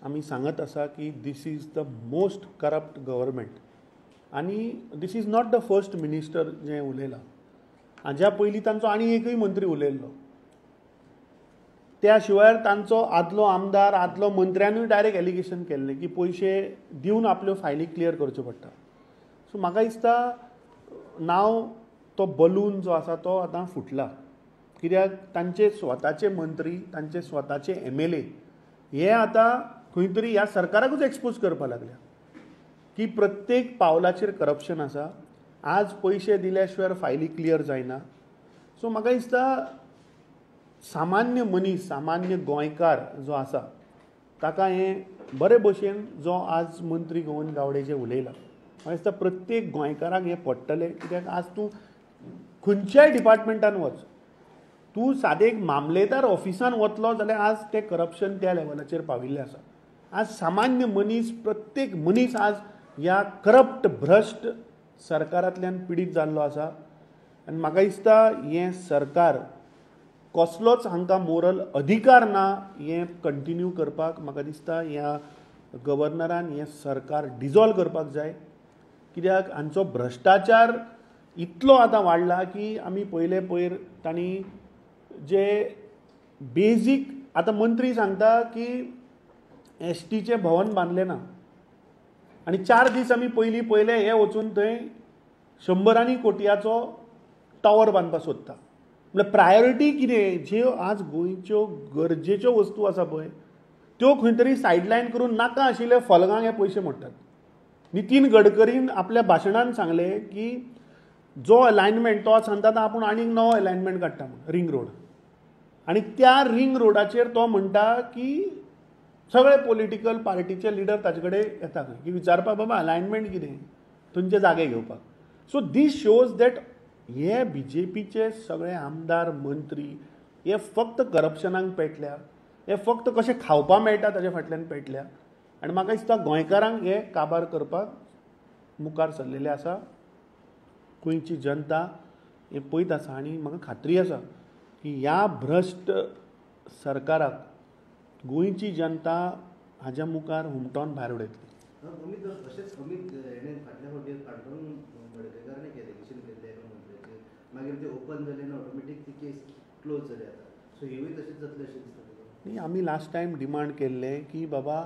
आमी सांगत आसा की this is the most corrupt government आनी this is not the first minister जे उलयलां. हाज्या पयलीं तांचो आनी एकूय मंत्री उलयल्लो. त्या शिवाय तांचो आदलो आमदार आदलो मंत्र्यानूय डायरेक्ट एलिगेशन केल्लें की पयशे दिवन आपल्यो फायली क्लियर करच्यो पडटा. सो म्हाका दिसता नाव तो बलून जो आसा तो आतां फुटला. कित्याक तांचे स्वताचे मंत्री तांचे स्वताचे MLA हे आतां खंय तरी ह्या सरकाराकूच एक्सपोज करपाक लागल्या की प्रत्येक पावलाचेर करप्शन आसा. आज पयशे दिल्या शिवाय फायली क्लियर जायना. सो म्हाका दिसता सामान्य मनीस सामान्य गोंयकार जो आसा ताका हें बरे भशेन जो आज मंत्री गोविंद गावडे जे उलयला म्हाका दिसता प्रत्येक गोंयकाराक हें पडटलें. कित्याक आज तूं खंयच्याय डिपार्टमेंटान वच, तूं सादें एक मामलेदार ऑफिसान वतलो जाल्यार आज तें करप्शन त्या लेवलाचेर पाविल्लें आसा. आज सामान्य मनीस प्रत्येक मनीस आज ह्या करप्ट भ्रश्ट सरकारांतल्यान पिडीत जाल्लो आसा. आनी म्हाका दिसता हें सरकार कसलोच हांकां मोरल अधिकार ना हें कंटिन्यू करपाक. म्हाका दिसता ह्या गव्हर्नरान हें सरकार डिजॉल्व करपाक जाय. कित्याक हांचो भ्रश्टाचार इतलो आतां वाडला की आमी पयले पयर तांणी जे बेजीक आतां मंत्री सांगता की STचें भवन बांदलें ना आनी 4 दीस आमी पयलीं पयले हे वचून थंय 100 कोटयाचो टावर बांदपाक सोदता. म्हळ्यार प्रायोरिटी कितें? ज्यो आज गोंयच्यो गरजेच्यो वस्तू आसा पळय त्यो खंय तरी सायडलायन करून नाका आशिल्ले फलगांक हे पयशे मोडटात. नितीन गडकरीन आपल्या भाशणान सांगलें की जो अलायनमेंट तो सांगता आपूण आनीक नवो अलायनमेंट काडटा म्हणून रिंग रोड. आनी त्या रिंग रोडाचेर तो म्हणटा की सगळे पॉलिटिकल पार्टीचे लिडर ताचे कडेन येता खंय की विचारपाक बाबा अलायनमेंट कितें थंयचे जागे घेवपाक. सो दीस शोज दॅट हे BJPचे सगळे आमदार मंत्री हे फक्त करप्शनाक पेटल्या. हे फक्त कशें खावपा मेळटा ताचे फाटल्यान पेटल्या. आनी म्हाका दिसता गोंयकारांक हे काबार करपाक मुखार सरलेले आसा. गोंयची जनता हे पळयत आसा आनी म्हाका खात्री आसा की ह्या भ्रश्ट सरकाराक गोंयची जनता हाज्या मुखार हुमटोन भायर उडयतली. अशेंच अमीत हेणें फाटल्या फावटी काणकोण मडकयकारान एक एलिगेशन केल्लें एका मंत्र्याचेर मागीर तें ओपन जालें आनी ऑटोमॅटीक ती केस क्लोज जाली आतां. सो हेवूय तशेंच जातलें अशें दिसता. न्ही आमी लास्ट टायम डिमांड केल्लें की बाबा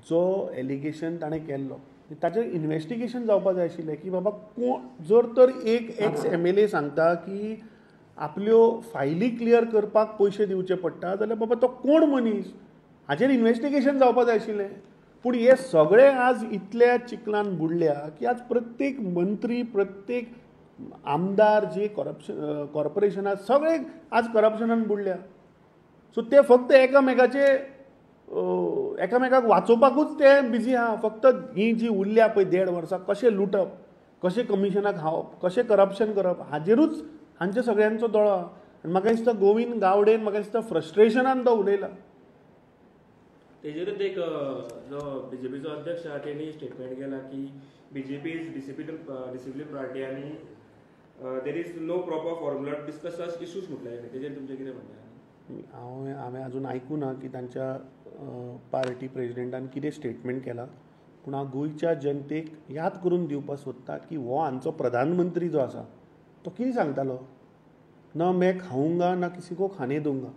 जो एलिगेशन ताणें केल्लो ताचेर इन्वेस्टिगेशन जावपाक जाय आशिल्लें की बाबा कोण जर तर एक एक्स MLA सांगता की आपल्यो फायली क्लियर करपाक पयशे दिवचे पडटा जाल्यार बाबा तो कोण मनीस हाचेर इन्वेस्टिगेशन जावपाक जाय आशिल्लें. पूण हे सगळे आज इतल्या चिखलान बुडल्या की आज प्रत्येक मंत्री प्रत्येक आमदार जे कॉर्पोरेशनात सगळे आज करप्शनान बुडल्या. सो ते फक्त एकामेकाक वाचोवपाकूच ते बिजी आहा. फक्त ही जी उरल्या पळय 1.5 वर्सां कशें लुटप कशें कमिशनाक खावप कशें करप्शन करप हाजेरूच हांचे सगळ्यांचो दोळो आहा. आनी म्हाका दिसता गोविंद गावडेन म्हाका दिसता फ्रस्ट्रेशनान तो उलयला. तेजेरूच एक जो BJPचो अध्यक्ष आहा तेणी स्टेटमेंट केला की BJP इज डिसिप्लिन पार्टी आनी there is no proper formula to discuss such issues म्हटले. तेजेर तुमचें कितें म्हणणें? हांवें अजून आयकूं ना की तांच्या पार्टी प्रेजिडेंटान कितें स्टेटमेंट केला. पूण हांव गोंयच्या जनतेक याद करून दिवपाक सोदता की हो हांचो प्रधानमंत्री जो आसा तो कितें सांगतालो, न मैं खाऊंगा ना किसी को खाने दूंगा.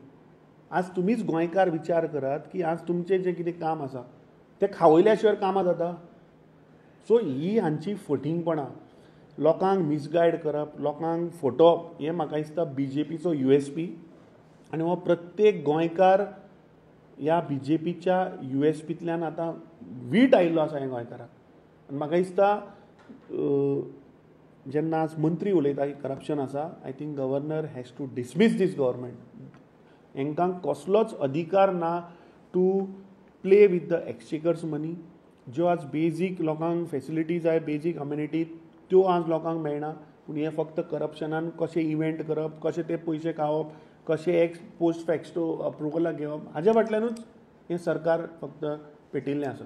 आज तुमीच गोंयकार विचार करात की आज तुमचें जें कितें काम आसा तें खावयल्या शिवाय कामां जाता. सो ही हांची फटिंगपणां लोकांक मिसगायड करप लोकांक फटोवप हें म्हाका दिसता BJPचो USP. आनी हो प्रत्येक गोंयकार ह्या BJPच्या USPंतल्यान आतां वीट आयिल्लो आसा ह्या गोंयकाराक. आनी म्हाका दिसता जेन्ना आज मंत्री उलयता की करप्शन आसा I think governor has to dismiss this government. हांकां कसलोच अधिकार ना to play with the exchequer's money. ज्यो आज बेजीक लोकांक फेसिलिटीज जाय बेजीक अम्युनिटी त्यो आज लोकांक मेळना. पूण हें फक्त करप्शनान कशें इव्हेंट करप कशें ते पयशे खावप कशें एक्स पोस्ट फॅक्टो अप्रुवलाक घेवप हाज्या फाटल्यानूच हें सरकार फक्त पेटिल्लें आसा.